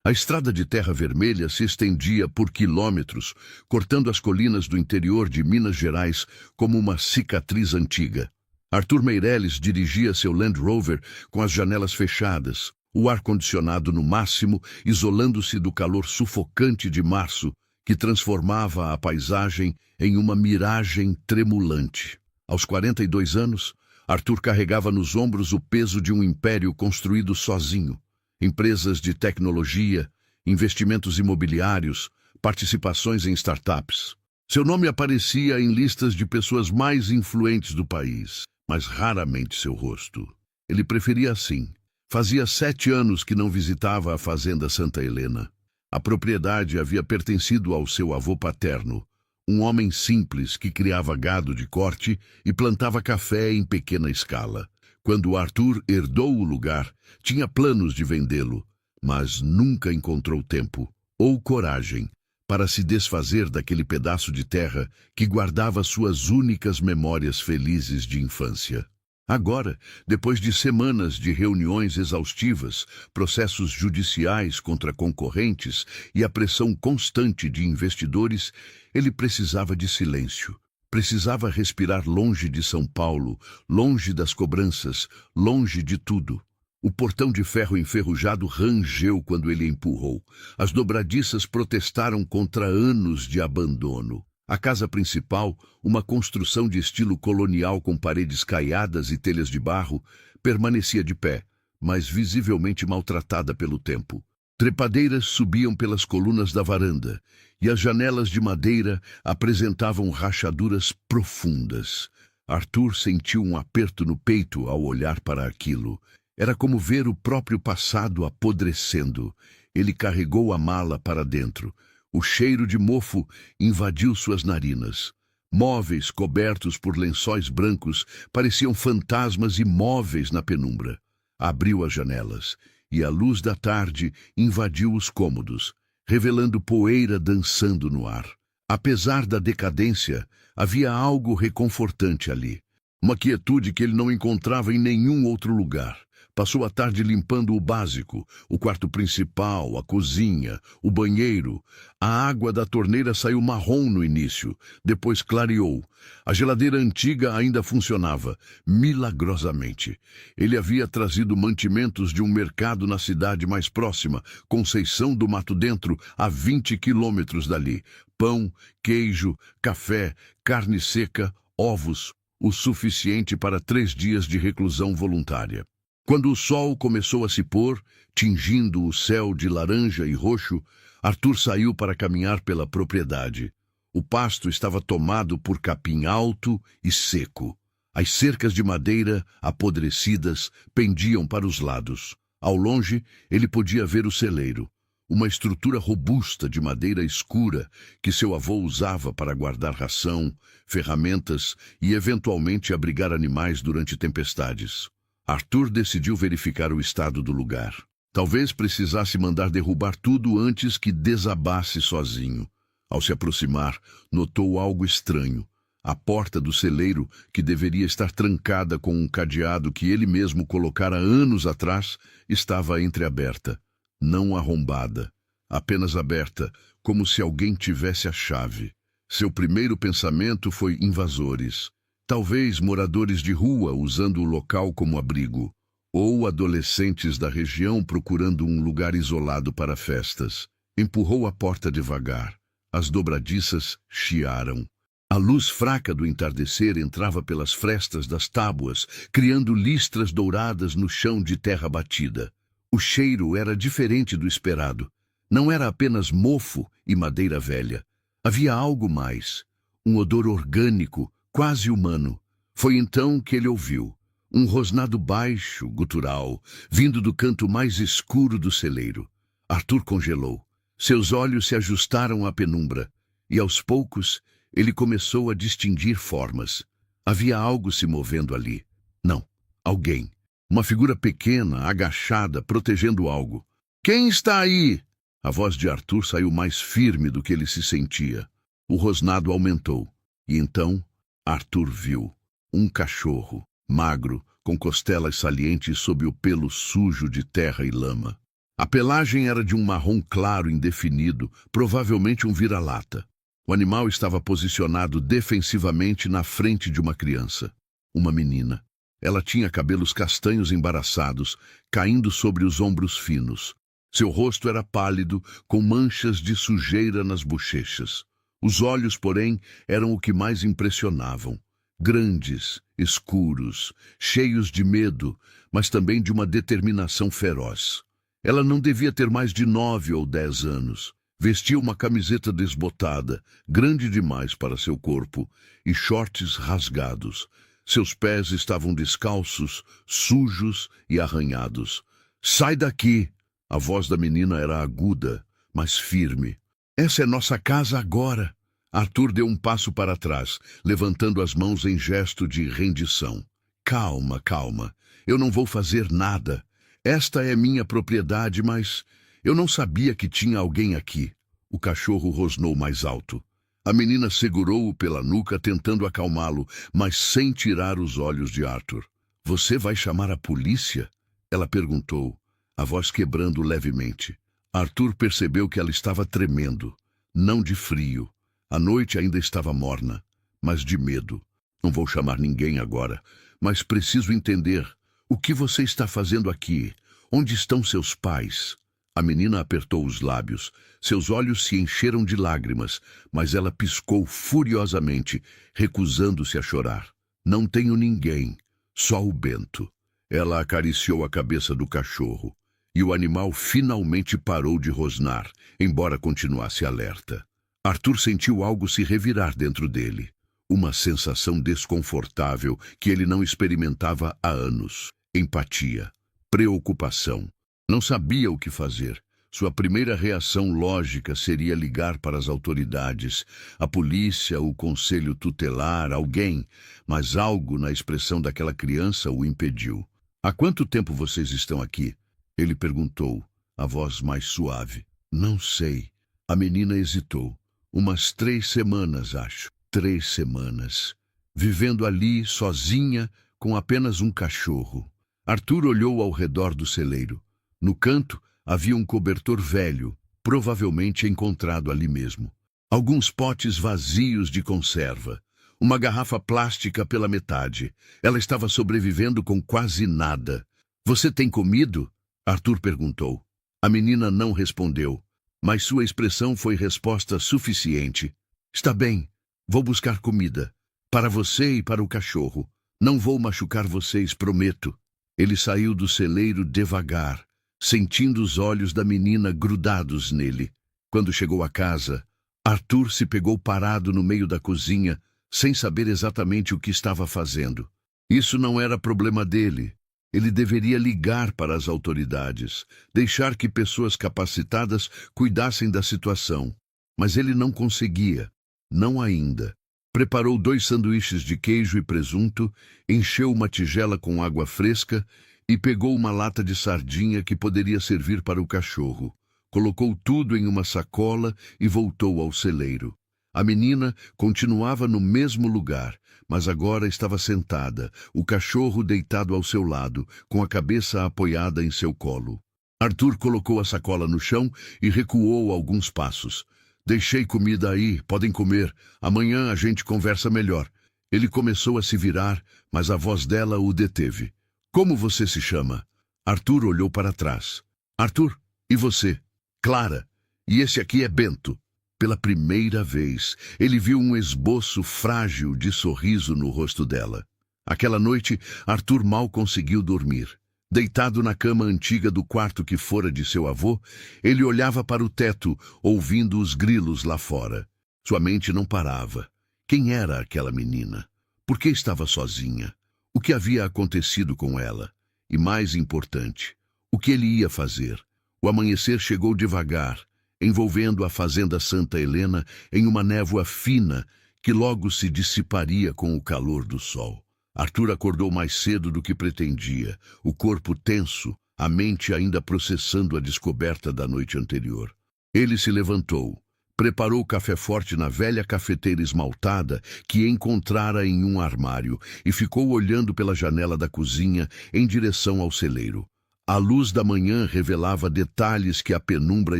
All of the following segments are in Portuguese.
A estrada de terra vermelha se estendia por quilômetros, cortando as colinas do interior de Minas Gerais como uma cicatriz antiga. Arthur Meirelles dirigia seu Land Rover com as janelas fechadas, o ar-condicionado no máximo, isolando-se do calor sufocante de março, que transformava a paisagem em uma miragem tremulante. Aos 42 anos, Arthur carregava nos ombros o peso de um império construído sozinho. Empresas de tecnologia, investimentos imobiliários, participações em startups. Seu nome aparecia em listas de pessoas mais influentes do país, mas raramente seu rosto. Ele preferia assim. Fazia 7 anos que não visitava a fazenda Santa Helena. A propriedade havia pertencido ao seu avô paterno, um homem simples que criava gado de corte e plantava café em pequena escala. Quando Arthur herdou o lugar, tinha planos de vendê-lo, mas nunca encontrou tempo ou coragem para se desfazer daquele pedaço de terra que guardava suas únicas memórias felizes de infância. Agora, depois de semanas de reuniões exaustivas, processos judiciais contra concorrentes e a pressão constante de investidores, ele precisava de silêncio. Precisava respirar longe de São Paulo, longe das cobranças, longe de tudo. O portão de ferro enferrujado rangeu quando ele empurrou. As dobradiças protestaram contra anos de abandono. A casa principal, uma construção de estilo colonial com paredes caiadas e telhas de barro, permanecia de pé, mas visivelmente maltratada pelo tempo. Trepadeiras subiam pelas colunas da varanda, e as janelas de madeira apresentavam rachaduras profundas. Arthur sentiu um aperto no peito ao olhar para aquilo. Era como ver o próprio passado apodrecendo. Ele carregou a mala para dentro. O cheiro de mofo invadiu suas narinas. Móveis cobertos por lençóis brancos pareciam fantasmas imóveis na penumbra. Abriu as janelas, e a luz da tarde invadiu os cômodos, revelando poeira dançando no ar. Apesar da decadência, havia algo reconfortante ali. Uma quietude que ele não encontrava em nenhum outro lugar. Passou a tarde limpando o básico, o quarto principal, a cozinha, o banheiro. A água da torneira saiu marrom no início, depois clareou. A geladeira antiga ainda funcionava, milagrosamente. Ele havia trazido mantimentos de um mercado na cidade mais próxima, Conceição do Mato Dentro, a 20 quilômetros dali. Pão, queijo, café, carne seca, ovos, o suficiente para 3 dias de reclusão voluntária. Quando o sol começou a se pôr, tingindo o céu de laranja e roxo, Arthur saiu para caminhar pela propriedade. O pasto estava tomado por capim alto e seco. As cercas de madeira, apodrecidas, pendiam para os lados. Ao longe, ele podia ver o celeiro, uma estrutura robusta de madeira escura que seu avô usava para guardar ração, ferramentas e, eventualmente, abrigar animais durante tempestades. Arthur decidiu verificar o estado do lugar. Talvez precisasse mandar derrubar tudo antes que desabasse sozinho. Ao se aproximar, notou algo estranho. A porta do celeiro, que deveria estar trancada com um cadeado que ele mesmo colocara anos atrás, estava entreaberta. Não arrombada, apenas aberta, como se alguém tivesse a chave. Seu primeiro pensamento foi invasores. Talvez moradores de rua usando o local como abrigo, ou adolescentes da região procurando um lugar isolado para festas. Empurrou a porta devagar. As dobradiças chiaram. A luz fraca do entardecer entrava pelas frestas das tábuas, criando listras douradas no chão de terra batida. O cheiro era diferente do esperado. Não era apenas mofo e madeira velha. Havia algo mais. Um odor orgânico, quase humano. Foi então que ele ouviu um rosnado baixo, gutural, vindo do canto mais escuro do celeiro. Arthur congelou. Seus olhos se ajustaram à penumbra, e aos poucos ele começou a distinguir formas. Havia algo se movendo ali. Não, alguém. Uma figura pequena, agachada, protegendo algo. "Quem está aí?" A voz de Arthur saiu mais firme do que ele se sentia. O rosnado aumentou, e então Arthur viu um cachorro, magro, com costelas salientes sob o pelo sujo de terra e lama. A pelagem era de um marrom claro indefinido, provavelmente um vira-lata. O animal estava posicionado defensivamente na frente de uma criança, uma menina. Ela tinha cabelos castanhos embaraçados, caindo sobre os ombros finos. Seu rosto era pálido, com manchas de sujeira nas bochechas. Os olhos, porém, eram o que mais impressionavam. Grandes, escuros, cheios de medo, mas também de uma determinação feroz. Ela não devia ter mais de 9 ou 10 anos. Vestia uma camiseta desbotada, grande demais para seu corpo, e shorts rasgados. Seus pés estavam descalços, sujos e arranhados. "Sai daqui!" A voz da menina era aguda, mas firme. "Essa é nossa casa agora." Arthur deu um passo para trás, levantando as mãos em gesto de rendição. "Calma, calma. Eu não vou fazer nada. Esta é minha propriedade, mas eu não sabia que tinha alguém aqui." O cachorro rosnou mais alto. A menina segurou-o pela nuca, tentando acalmá-lo, mas sem tirar os olhos de Arthur. "Você vai chamar a polícia?" ela perguntou, a voz quebrando levemente. Arthur percebeu que ela estava tremendo, não de frio. A noite ainda estava morna, mas de medo. "Não vou chamar ninguém agora, mas preciso entender. O que você está fazendo aqui? Onde estão seus pais?" A menina apertou os lábios. Seus olhos se encheram de lágrimas, mas ela piscou furiosamente, recusando-se a chorar. "Não tenho ninguém, só o Bento." Ela acariciou a cabeça do cachorro, e o animal finalmente parou de rosnar, embora continuasse alerta. Arthur sentiu algo se revirar dentro dele, uma sensação desconfortável que ele não experimentava há anos. Empatia, preocupação. Não sabia o que fazer. Sua primeira reação lógica seria ligar para as autoridades, a polícia, o conselho tutelar, alguém, mas algo na expressão daquela criança o impediu. "Há quanto tempo vocês estão aqui?" ele perguntou, a voz mais suave. "Não sei." A menina hesitou. "Umas 3 semanas, acho." 3 semanas. Vivendo ali, sozinha, com apenas um cachorro. Arthur olhou ao redor do celeiro. No canto, havia um cobertor velho, provavelmente encontrado ali mesmo. Alguns potes vazios de conserva. Uma garrafa plástica pela metade. Ela estava sobrevivendo com quase nada. "Você tem comido?" Arthur perguntou. A menina não respondeu, mas sua expressão foi resposta suficiente. "Está bem, vou buscar comida. Para você e para o cachorro. Não vou machucar vocês, prometo." Ele saiu do celeiro devagar, sentindo os olhos da menina grudados nele. Quando chegou à casa, Arthur se pegou parado no meio da cozinha, sem saber exatamente o que estava fazendo. Isso não era problema dele. Ele deveria ligar para as autoridades, deixar que pessoas capacitadas cuidassem da situação. Mas ele não conseguia. Não ainda. Preparou 2 sanduíches de queijo e presunto, encheu uma tigela com água fresca e pegou uma lata de sardinha que poderia servir para o cachorro. Colocou tudo em uma sacola e voltou ao celeiro. A menina continuava no mesmo lugar, mas agora estava sentada, o cachorro deitado ao seu lado, com a cabeça apoiada em seu colo. Arthur colocou a sacola no chão e recuou alguns passos. "Deixei comida aí, podem comer. Amanhã a gente conversa melhor." Ele começou a se virar, mas a voz dela o deteve. "Como você se chama?" Arthur olhou para trás. "Arthur, e você?" "Clara. E esse aqui é Bento." Pela primeira vez, ele viu um esboço frágil de sorriso no rosto dela. Aquela noite, Arthur mal conseguiu dormir. Deitado na cama antiga do quarto que fora de seu avô, ele olhava para o teto, ouvindo os grilos lá fora. Sua mente não parava. Quem era aquela menina? Por que estava sozinha? O que havia acontecido com ela? E mais importante, o que ele ia fazer? O amanhecer chegou devagar, envolvendo a fazenda Santa Helena em uma névoa fina que logo se dissiparia com o calor do sol. Arthur acordou mais cedo do que pretendia, o corpo tenso, a mente ainda processando a descoberta da noite anterior. Ele se levantou, preparou café forte na velha cafeteira esmaltada que encontrara em um armário e ficou olhando pela janela da cozinha em direção ao celeiro. A luz da manhã revelava detalhes que a penumbra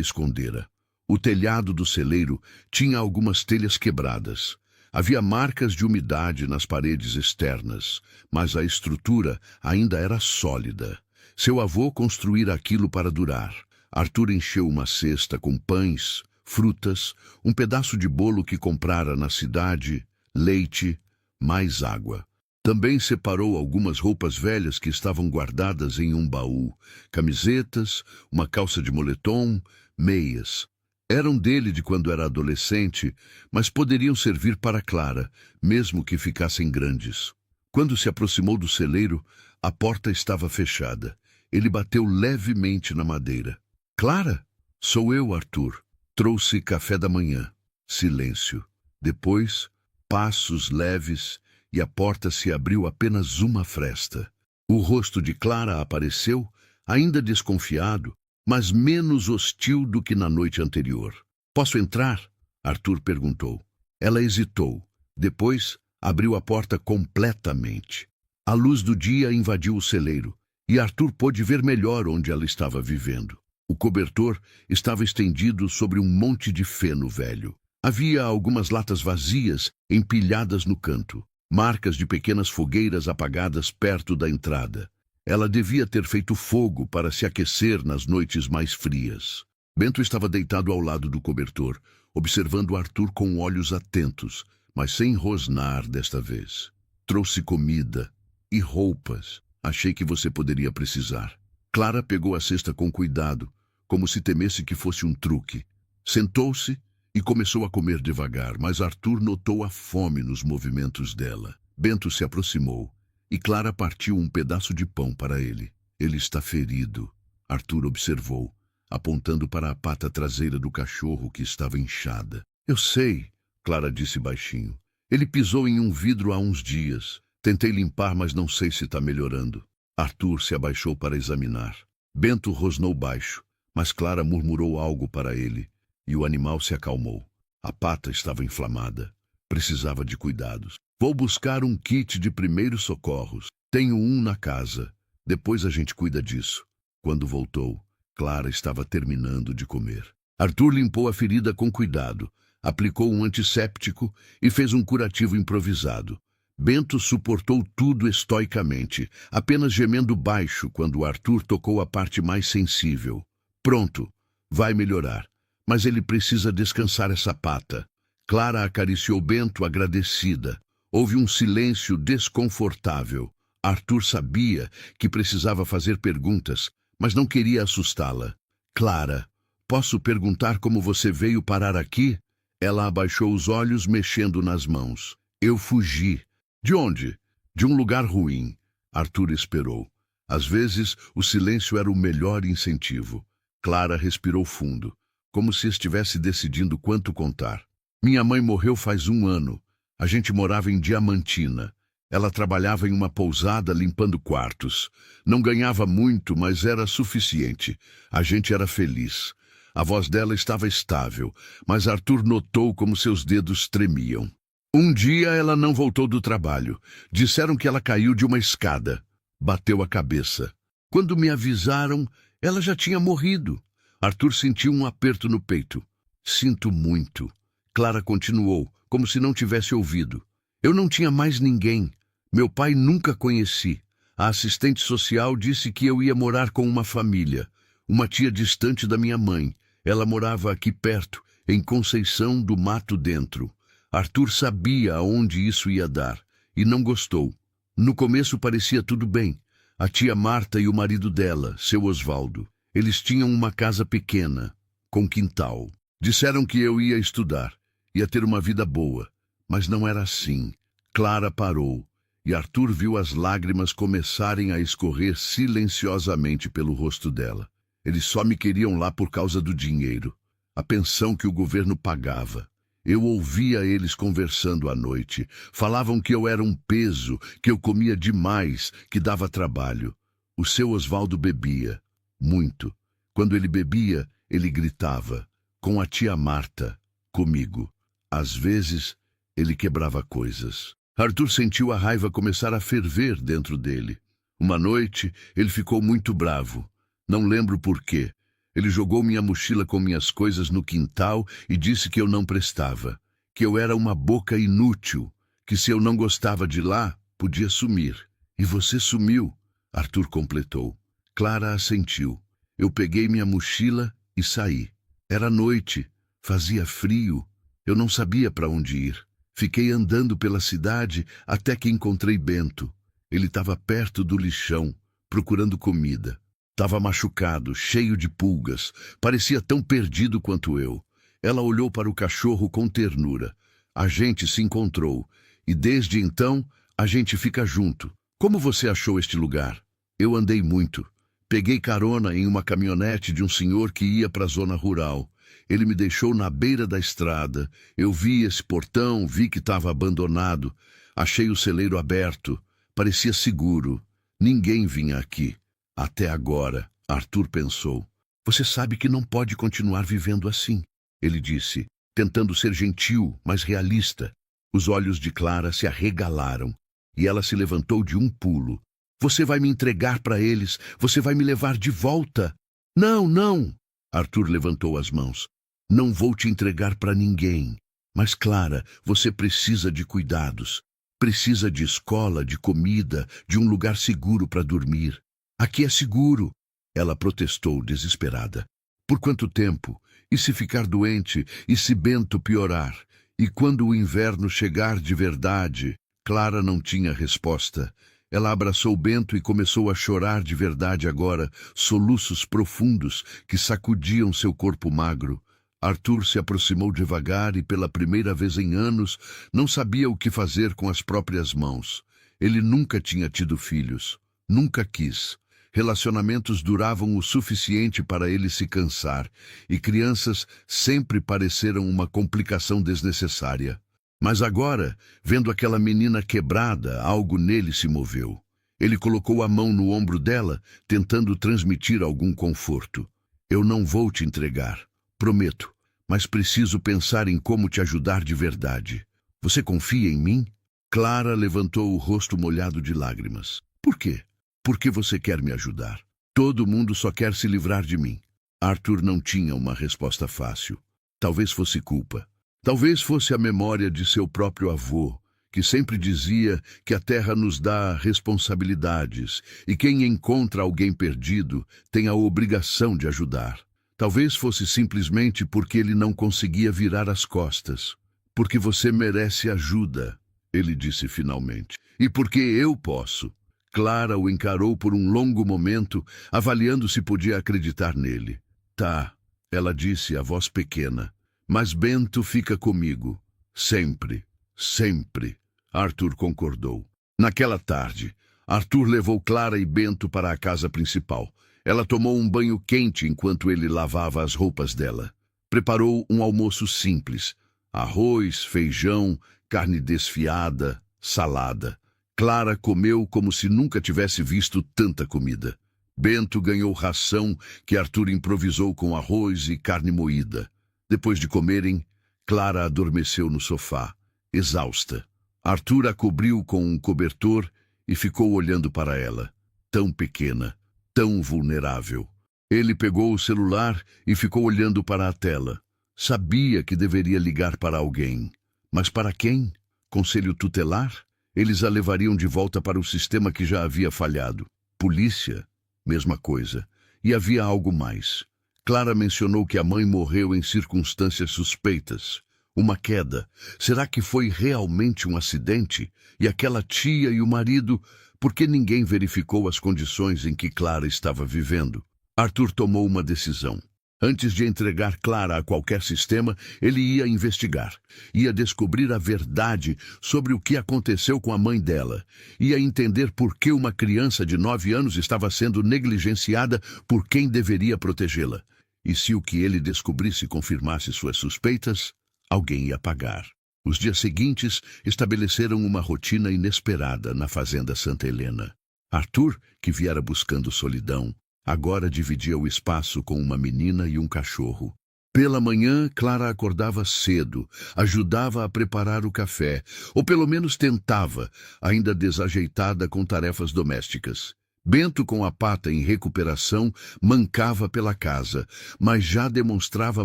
escondera. O telhado do celeiro tinha algumas telhas quebradas. Havia marcas de umidade nas paredes externas, mas a estrutura ainda era sólida. Seu avô construíra aquilo para durar. Arthur encheu uma cesta com pães, frutas, um pedaço de bolo que comprara na cidade, leite, mais água. Também separou algumas roupas velhas que estavam guardadas em um baú, camisetas, uma calça de moletom, meias. Eram dele de quando era adolescente, mas poderiam servir para Clara, mesmo que ficassem grandes. Quando se aproximou do celeiro, a porta estava fechada. Ele bateu levemente na madeira. Clara? Sou eu, Arthur. Trouxe café da manhã. Silêncio. Depois, passos leves e a porta se abriu apenas uma fresta. O rosto de Clara apareceu, ainda desconfiado, mas menos hostil do que na noite anterior. Posso entrar? Arthur perguntou. Ela hesitou. Depois, abriu a porta completamente. A luz do dia invadiu o celeiro, e Arthur pôde ver melhor onde ela estava vivendo. O cobertor estava estendido sobre um monte de feno velho. Havia algumas latas vazias empilhadas no canto, marcas de pequenas fogueiras apagadas perto da entrada. Ela devia ter feito fogo para se aquecer nas noites mais frias. Bento estava deitado ao lado do cobertor, observando Arthur com olhos atentos, mas sem rosnar desta vez. Trouxe comida e roupas. Achei que você poderia precisar. Clara pegou a cesta com cuidado, como se temesse que fosse um truque. Sentou-se e começou a comer devagar, mas Arthur notou a fome nos movimentos dela. Bento se aproximou e Clara partiu um pedaço de pão para ele. Ele está ferido, Arthur observou, apontando para a pata traseira do cachorro que estava inchada. Eu sei, Clara disse baixinho. Ele pisou em um vidro há uns dias. Tentei limpar, mas não sei se está melhorando. Arthur se abaixou para examinar. Bento rosnou baixo, mas Clara murmurou algo para ele, e o animal se acalmou. A pata estava inflamada. Precisava de cuidados. Vou buscar um kit de primeiros socorros. Tenho um na casa. Depois a gente cuida disso. Quando voltou, Clara estava terminando de comer. Arthur limpou a ferida com cuidado, aplicou um antisséptico e fez um curativo improvisado. Bento suportou tudo estoicamente, apenas gemendo baixo quando Arthur tocou a parte mais sensível. Pronto, vai melhorar, mas ele precisa descansar essa pata. Clara acariciou Bento agradecida. Houve um silêncio desconfortável. Arthur sabia que precisava fazer perguntas, mas não queria assustá-la. Clara, posso perguntar como você veio parar aqui? Ela abaixou os olhos, mexendo nas mãos. Eu fugi. De onde? De um lugar ruim. Arthur esperou. Às vezes, o silêncio era o melhor incentivo. Clara respirou fundo, como se estivesse decidindo quanto contar. Minha mãe morreu faz 1 ano. A gente morava em Diamantina. Ela trabalhava em uma pousada limpando quartos. Não ganhava muito, mas era suficiente. A gente era feliz. A voz dela estava estável, mas Arthur notou como seus dedos tremiam. Um dia ela não voltou do trabalho. Disseram que ela caiu de uma escada. Bateu a cabeça. Quando me avisaram, ela já tinha morrido. Arthur sentiu um aperto no peito. Sinto muito. Clara continuou, como se não tivesse ouvido. Eu não tinha mais ninguém. Meu pai nunca conheci. A assistente social disse que eu ia morar com uma família. Uma tia distante da minha mãe. Ela morava aqui perto, em Conceição do Mato Dentro. Arthur sabia aonde isso ia dar, e não gostou. No começo parecia tudo bem. A tia Marta e o marido dela, seu Osvaldo. Eles tinham uma casa pequena, com quintal. Disseram que eu ia estudar, ia ter uma vida boa. Mas não era assim. Clara parou, e Arthur viu as lágrimas começarem a escorrer silenciosamente pelo rosto dela. Eles só me queriam lá por causa do dinheiro, a pensão que o governo pagava. Eu ouvia eles conversando à noite. Falavam que eu era um peso, que eu comia demais, que dava trabalho. O seu Osvaldo bebia. Muito. Quando ele bebia, ele gritava. Com a tia Marta. Comigo. Às vezes, ele quebrava coisas. Arthur sentiu a raiva começar a ferver dentro dele. Uma noite, ele ficou muito bravo. Não lembro por quê. Ele jogou minha mochila com minhas coisas no quintal e disse que eu não prestava, que eu era uma boca inútil, que se eu não gostava de lá, podia sumir. E você sumiu, Arthur completou. Clara assentiu. Eu peguei minha mochila e saí. Era noite, fazia frio, eu não sabia para onde ir. Fiquei andando pela cidade até que encontrei Bento. Ele estava perto do lixão, procurando comida. Estava machucado, cheio de pulgas, parecia tão perdido quanto eu. Ela olhou para o cachorro com ternura. A gente se encontrou, e desde então a gente fica junto. Como você achou este lugar? Eu andei muito. Peguei carona em uma caminhonete de um senhor que ia para a zona rural. Ele me deixou na beira da estrada. Eu vi esse portão, vi que estava abandonado. Achei o celeiro aberto. Parecia seguro. Ninguém vinha aqui. Até agora, Arthur pensou. Você sabe que não pode continuar vivendo assim, ele disse, tentando ser gentil, mas realista. Os olhos de Clara se arregalaram e ela se levantou de um pulo. Você vai me entregar para eles? Você vai me levar de volta? Não, não! Arthur levantou as mãos. Não vou te entregar para ninguém. Mas, Clara, você precisa de cuidados. Precisa de escola, de comida, de um lugar seguro para dormir. Aqui é seguro. Ela protestou, desesperada. Por quanto tempo? E se ficar doente? E se Bento piorar? E quando o inverno chegar de verdade? Clara não tinha resposta. Ela abraçou Bento e começou a chorar de verdade agora, soluços profundos que sacudiam seu corpo magro. Arthur se aproximou devagar e, pela primeira vez em anos, não sabia o que fazer com as próprias mãos. Ele nunca tinha tido filhos. Nunca quis. Relacionamentos duravam o suficiente para ele se cansar, e crianças sempre pareceram uma complicação desnecessária. Mas agora, vendo aquela menina quebrada, algo nele se moveu. Ele colocou a mão no ombro dela, tentando transmitir algum conforto. Eu não vou te entregar, prometo, mas preciso pensar em como te ajudar de verdade. Você confia em mim? Clara levantou o rosto molhado de lágrimas. Por quê? Por que você quer me ajudar? Todo mundo só quer se livrar de mim. Arthur não tinha uma resposta fácil. Talvez fosse culpa. Talvez fosse a memória de seu próprio avô, que sempre dizia que a terra nos dá responsabilidades e quem encontra alguém perdido tem a obrigação de ajudar. Talvez fosse simplesmente porque ele não conseguia virar as costas. Porque você merece ajuda, ele disse finalmente. E porque eu posso. Clara o encarou por um longo momento, avaliando se podia acreditar nele. Tá, ela disse, a voz pequena. Mas Bento fica comigo. Sempre, sempre. Arthur concordou. Naquela tarde, Arthur levou Clara e Bento para a casa principal. Ela tomou um banho quente enquanto ele lavava as roupas dela. Preparou um almoço simples. Arroz, feijão, carne desfiada, salada. Clara comeu como se nunca tivesse visto tanta comida. Bento ganhou ração que Arthur improvisou com arroz e carne moída. Depois de comerem, Clara adormeceu no sofá, exausta. Arthur a cobriu com um cobertor e ficou olhando para ela, tão pequena, tão vulnerável. Ele pegou o celular e ficou olhando para a tela. Sabia que deveria ligar para alguém. Mas para quem? Conselho tutelar? Eles a levariam de volta para o sistema que já havia falhado. Polícia? Mesma coisa. E havia algo mais. Clara mencionou que a mãe morreu em circunstâncias suspeitas. Uma queda. Será que foi realmente um acidente? E aquela tia e o marido? Por que ninguém verificou as condições em que Clara estava vivendo? Arthur tomou uma decisão. Antes de entregar Clara a qualquer sistema, ele ia investigar. Ia descobrir a verdade sobre o que aconteceu com a mãe dela. Ia entender por que uma criança de 9 anos estava sendo negligenciada por quem deveria protegê-la. E se o que ele descobrisse confirmasse suas suspeitas, alguém ia pagar. Os dias seguintes estabeleceram uma rotina inesperada na fazenda Santa Helena. Arthur, que viera buscando solidão, agora dividia o espaço com uma menina e um cachorro. Pela manhã, Clara acordava cedo, ajudava a preparar o café, ou pelo menos tentava, ainda desajeitada com tarefas domésticas. Bento, com a pata em recuperação, mancava pela casa, mas já demonstrava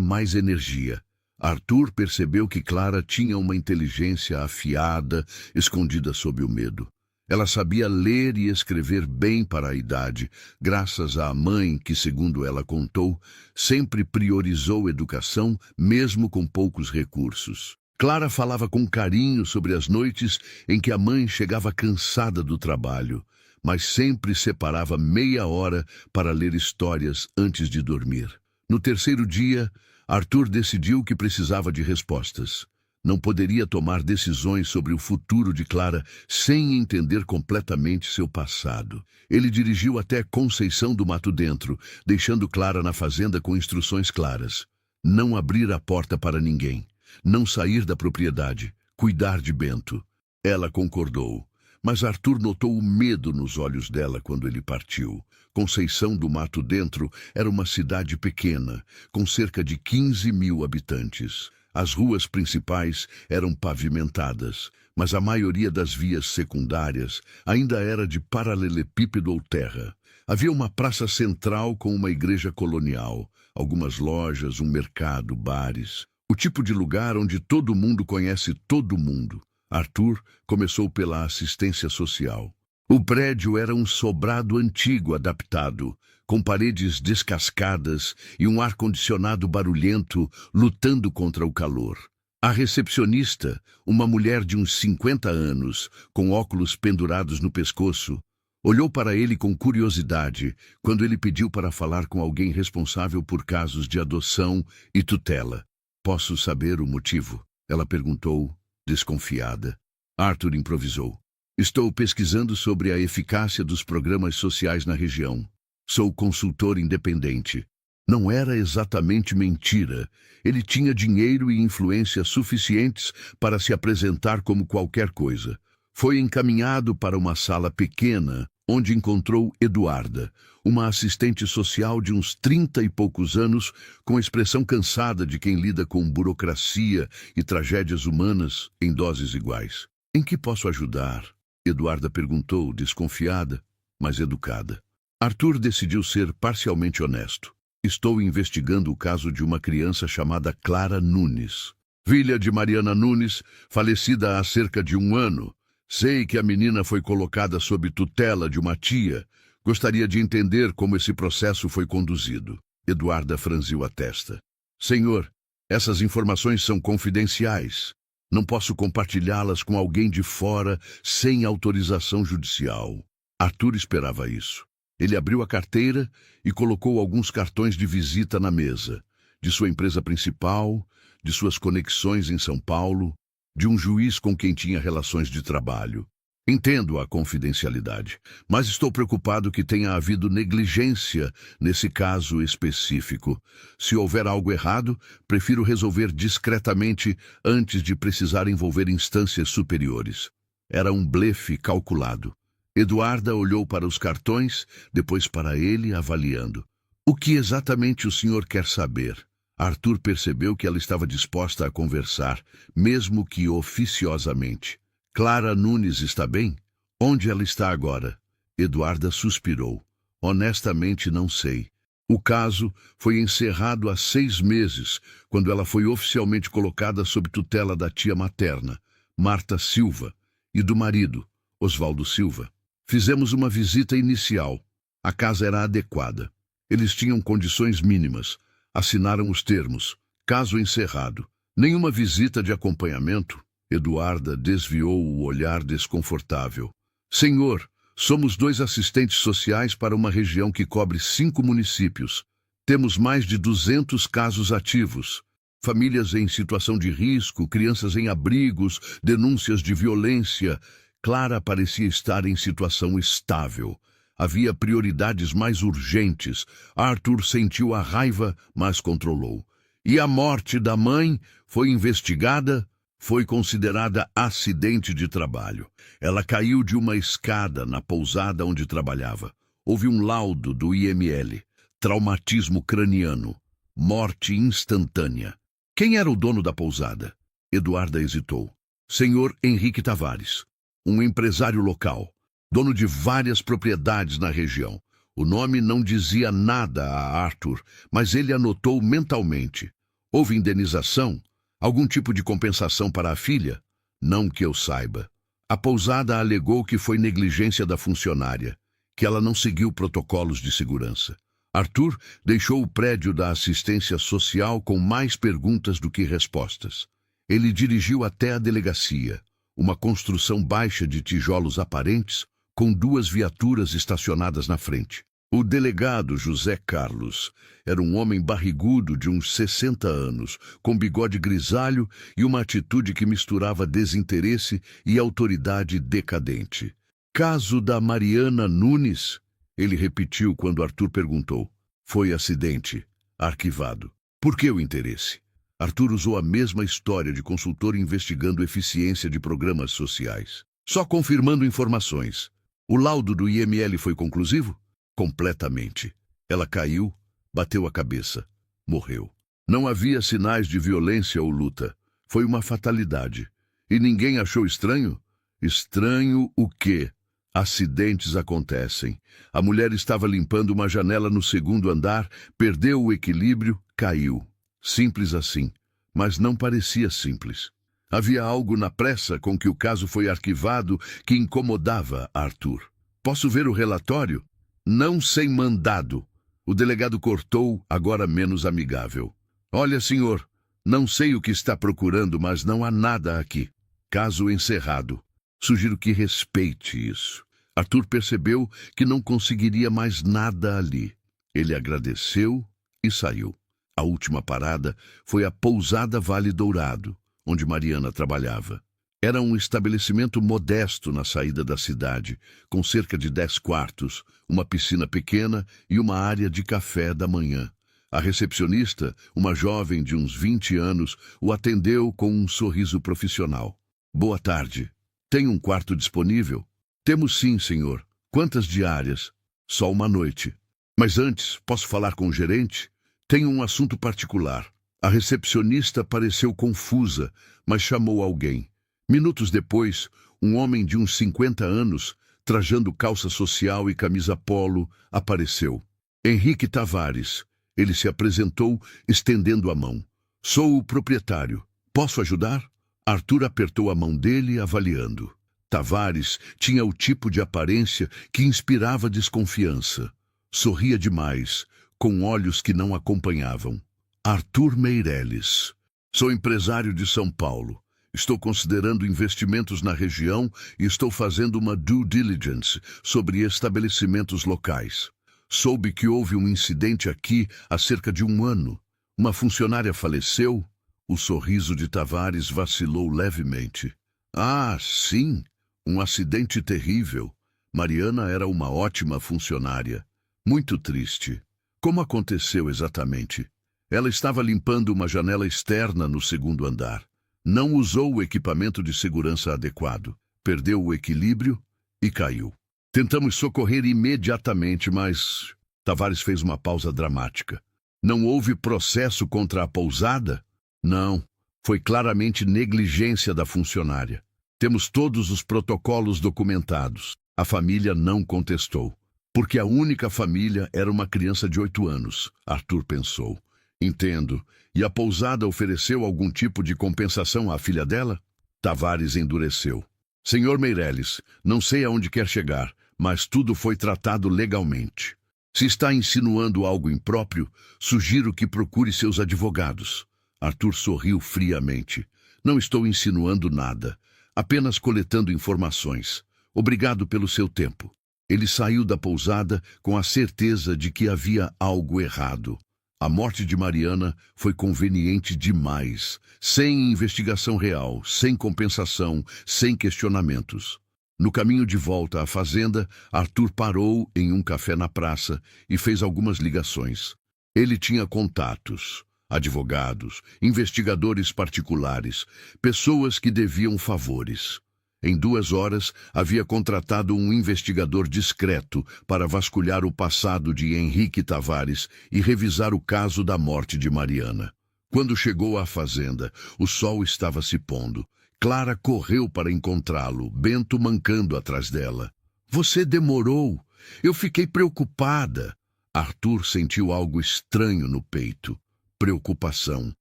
mais energia. Arthur percebeu que Clara tinha uma inteligência afiada, escondida sob o medo. Ela sabia ler e escrever bem para a idade, graças à mãe que, segundo ela contou, sempre priorizou educação, mesmo com poucos recursos. Clara falava com carinho sobre as noites em que a mãe chegava cansada do trabalho, mas sempre separava meia hora para ler histórias antes de dormir. No terceiro dia, Arthur decidiu que precisava de respostas. Não poderia tomar decisões sobre o futuro de Clara sem entender completamente seu passado. Ele dirigiu até Conceição do Mato Dentro, deixando Clara na fazenda com instruções claras. Não abrir a porta para ninguém. Não sair da propriedade. Cuidar de Bento. Ela concordou. Mas Arthur notou o medo nos olhos dela quando ele partiu. Conceição do Mato Dentro era uma cidade pequena, com cerca de 15.000 habitantes. As ruas principais eram pavimentadas, mas a maioria das vias secundárias ainda era de paralelepípedo ou terra. Havia uma praça central com uma igreja colonial, algumas lojas, um mercado, bares. O tipo de lugar onde todo mundo conhece todo mundo. Arthur começou pela assistência social. O prédio era um sobrado antigo adaptado, com paredes descascadas e um ar-condicionado barulhento lutando contra o calor. A recepcionista, uma mulher de uns 50 anos, com óculos pendurados no pescoço, olhou para ele com curiosidade quando ele pediu para falar com alguém responsável por casos de adoção e tutela. "Posso saber o motivo?" ela perguntou, desconfiada. Arthur improvisou. "Estou pesquisando sobre a eficácia dos programas sociais na região. Sou consultor independente." Não era exatamente mentira. Ele tinha dinheiro e influência suficientes para se apresentar como qualquer coisa. Foi encaminhado para uma sala pequena, onde encontrou Eduarda, uma assistente social de uns 30 e poucos anos, com a expressão cansada de quem lida com burocracia e tragédias humanas em doses iguais. "Em que posso ajudar?" Eduarda perguntou, desconfiada, mas educada. Arthur decidiu ser parcialmente honesto. "Estou investigando o caso de uma criança chamada Clara Nunes, filha de Mariana Nunes, falecida há cerca de 1 ano. Sei que a menina foi colocada sob tutela de uma tia. Gostaria de entender como esse processo foi conduzido." Eduarda franziu a testa. "Senhor, essas informações são confidenciais. Não posso compartilhá-las com alguém de fora sem autorização judicial." Arthur esperava isso. Ele abriu a carteira e colocou alguns cartões de visita na mesa, de sua empresa principal, de suas conexões em São Paulo, de um juiz com quem tinha relações de trabalho. "Entendo a confidencialidade, mas estou preocupado que tenha havido negligência nesse caso específico. Se houver algo errado, prefiro resolver discretamente antes de precisar envolver instâncias superiores." Era um blefe calculado. Eduarda olhou para os cartões, depois para ele, avaliando. "O que exatamente o senhor quer saber?" Arthur percebeu que ela estava disposta a conversar, mesmo que oficiosamente. "Clara Nunes está bem? Onde ela está agora?" Eduarda suspirou. "Honestamente, não sei. O caso foi encerrado há 6 meses, quando ela foi oficialmente colocada sob tutela da tia materna, Marta Silva, e do marido, Oswaldo Silva. Fizemos uma visita inicial. A casa era adequada. Eles tinham condições mínimas. Assinaram os termos. Caso encerrado. Nenhuma visita de acompanhamento." Eduarda desviou o olhar desconfortável. "Senhor, somos 2 assistentes sociais para uma região que cobre 5 municípios. Temos mais de 200 casos ativos. Famílias em situação de risco, crianças em abrigos, denúncias de violência." Clara parecia estar em situação estável. Havia prioridades mais urgentes. Arthur sentiu a raiva, mas controlou. "E a morte da mãe foi investigada?" "Foi considerada acidente de trabalho. Ela caiu de uma escada na pousada onde trabalhava. Houve um laudo do IML. Traumatismo craniano. Morte instantânea." "Quem era o dono da pousada?" Eduarda hesitou. "Senhor Henrique Tavares, um empresário local. dono de várias propriedades na região. O nome não dizia nada a Arthur, mas ele anotou mentalmente. Houve indenização? Algum tipo de compensação para a filha? Não que eu saiba. A pousada alegou que foi negligência da funcionária, que ela não seguiu protocolos de segurança. Arthur deixou o prédio da assistência social com mais perguntas do que respostas. Ele dirigiu até a delegacia, uma construção baixa de tijolos aparentes, com 2 viaturas estacionadas na frente. O delegado José Carlos era um homem barrigudo de uns 60 anos, com bigode grisalho e uma atitude que misturava desinteresse e autoridade decadente. Caso da Mariana Nunes, ele repetiu quando Arthur perguntou. Foi acidente. Arquivado. Por que o interesse? Arthur usou a mesma história de consultor investigando eficiência de programas sociais. Só confirmando informações. O laudo do IML foi conclusivo? Completamente. Ela caiu, bateu a cabeça, morreu. Não havia sinais de violência ou luta. Foi uma fatalidade. E ninguém achou estranho? Estranho o quê? Acidentes acontecem. A mulher estava limpando uma janela no 2º andar, perdeu o equilíbrio, caiu. Simples assim. Mas não parecia simples. Havia algo na pressa com que o caso foi arquivado que incomodava Arthur. Posso ver o relatório? Não sem mandado. O delegado cortou, agora menos amigável. Olha, senhor, não sei o que está procurando, mas não há nada aqui. Caso encerrado. Sugiro que respeite isso. Arthur percebeu que não conseguiria mais nada ali. Ele agradeceu e saiu. A última parada foi a pousada Vale Dourado, onde Mariana trabalhava. Era um estabelecimento modesto na saída da cidade, com cerca de 10 quartos, uma piscina pequena e uma área de café da manhã. A recepcionista, uma jovem de uns 20 anos, o atendeu com um sorriso profissional. Boa tarde. Tem um quarto disponível? Temos sim, senhor. Quantas diárias? Só uma noite. Mas antes, posso falar com o gerente? Tenho um assunto particular. A recepcionista pareceu confusa, mas chamou alguém. Minutos depois, um homem de uns 50 anos, trajando calça social e camisa polo, apareceu. Henrique Tavares. Ele se apresentou, estendendo a mão. Sou o proprietário. Posso ajudar? Arthur apertou a mão dele, avaliando. Tavares tinha o tipo de aparência que inspirava desconfiança. Sorria demais, com olhos que não acompanhavam. Arthur Meirelles. Sou empresário de São Paulo. Estou considerando investimentos na região e estou fazendo uma due diligence sobre estabelecimentos locais. Soube que houve um incidente aqui há cerca de 1 ano. Uma funcionária faleceu? O sorriso de Tavares vacilou levemente. Ah, sim, um acidente terrível. Mariana era uma ótima funcionária. Muito triste. Como aconteceu exatamente? Ela estava limpando uma janela externa no 2º andar. Não usou o equipamento de segurança adequado. Perdeu o equilíbrio e caiu. Tentamos socorrer imediatamente, mas... Tavares fez uma pausa dramática. Não houve processo contra a pousada? Não. Foi claramente negligência da funcionária. Temos todos os protocolos documentados. A família não contestou. Porque a única família era uma criança de 8 anos, Arthur pensou. Entendo. E a pousada ofereceu algum tipo de compensação à filha dela? Tavares endureceu. Senhor Meirelles, não sei aonde quer chegar, mas tudo foi tratado legalmente. Se está insinuando algo impróprio, sugiro que procure seus advogados. Arthur sorriu friamente. Não estou insinuando nada, apenas coletando informações. Obrigado pelo seu tempo. Ele saiu da pousada com a certeza de que havia algo errado. A morte de Mariana foi conveniente demais, sem investigação real, sem compensação, sem questionamentos. No caminho de volta à fazenda, Arthur parou em um café na praça e fez algumas ligações. Ele tinha contatos, advogados, investigadores particulares, pessoas que deviam favores. Em 2 horas, havia contratado um investigador discreto para vasculhar o passado de Henrique Tavares e revisar o caso da morte de Mariana. Quando chegou à fazenda, o sol estava se pondo. Clara correu para encontrá-lo, Bento mancando atrás dela. Você demorou. Eu fiquei preocupada. Arthur sentiu algo estranho no peito. Preocupação.